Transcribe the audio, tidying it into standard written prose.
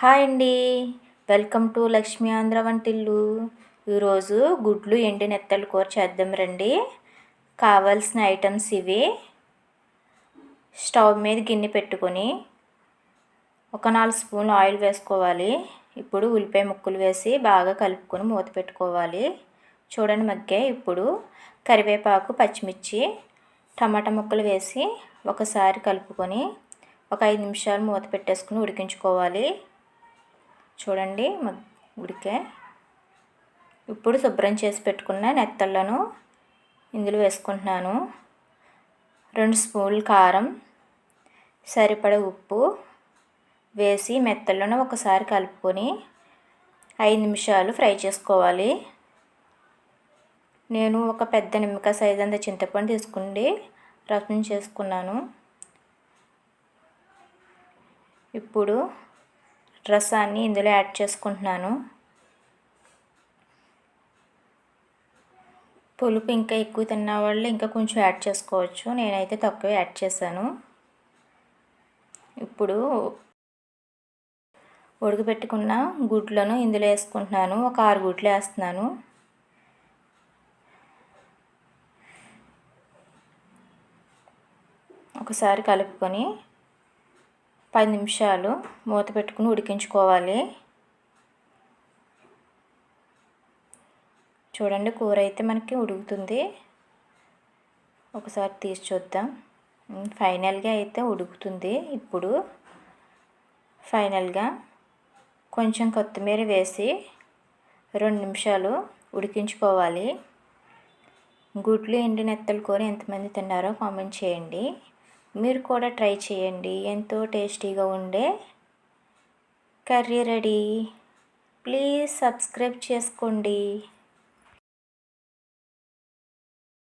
Hi అండి. Welcome to Lakshmi Andhra వంటిల్లు. ఈరోజు గుడ్లు ఎండు నెత్తలు కూర చేద్దాం రండి. కావాల్సిన ఐటమ్స్ ఇవి. స్టవ్ మీద గిన్నె పెట్టుకొని ఒక 4 స్పూన్లు ఆయిల్ వేసుకోవాలి. ఇప్పుడు ఉల్లిపాయ ముక్కలు వేసి బాగా కలుపుకొని మూత పెట్టుకోవాలి. చూడండి మగ్గే. ఇప్పుడు కరివేపాకు, పచ్చిమిర్చి, టమాటా ముక్కలు వేసి ఒకసారి కలుపుకొని ఒక 5 నిమిషాలు మూత పెట్టేసుకుని ఉడికించుకోవాలి. చూడండి ఉడికే. ఇప్పుడు శుభ్రం చేసి పెట్టుకున్న నెత్తళ్ళను ఇందులో వేసుకుంటున్నాను. 2 స్పూన్లు కారం, సరిపడ ఉప్పు వేసి మెత్తళ్ళను ఒకసారి కలుపుకొని 5 నిమిషాలు ఫ్రై చేసుకోవాలి. నేను ఒక పెద్ద నిమ్మకాయ సైజ్ అంత చింతపండు తీసుకుండి రసం చేసుకున్నాను. ఇప్పుడు రసాన్ని ఇందులో యాడ్ చేసుకుంటున్నాను. పులుపు ఇంకా ఎక్కువ తిన్న వాళ్ళు ఇంకా కొంచెం యాడ్ చేసుకోవచ్చు. నేనైతే తక్కువ యాడ్ చేశాను. ఇప్పుడు ఉడకబెట్టుకున్న గుడ్లను ఇందులో వేసుకుంటున్నాను. ఒక 6 గుడ్లు వేస్తున్నాను. ఒకసారి కలుపుకొని 10 నిమిషాలు మూత పెట్టుకుని ఉడికించుకోవాలి. చూడండి కూర అయితే మనకి ఉడుకుతుంది. ఒకసారి తీసి చూద్దాం. ఫైనల్గా అయితే ఉడుకుతుంది. ఇప్పుడు ఫైనల్గా కొంచెం కొత్తిమీర వేసి 2 నిమిషాలు ఉడికించుకోవాలి. గుడ్లు ఎండు నెత్తలు కూర ఎంతమంది తిన్నారో కామెంట్ చేయండి. మీరు కూడా ట్రై చేయండి. ఎంతో టేస్టీగా ఉండే కర్రీ రెడీ. ప్లీజ్ సబ్స్క్రైబ్ చేసుకోండి.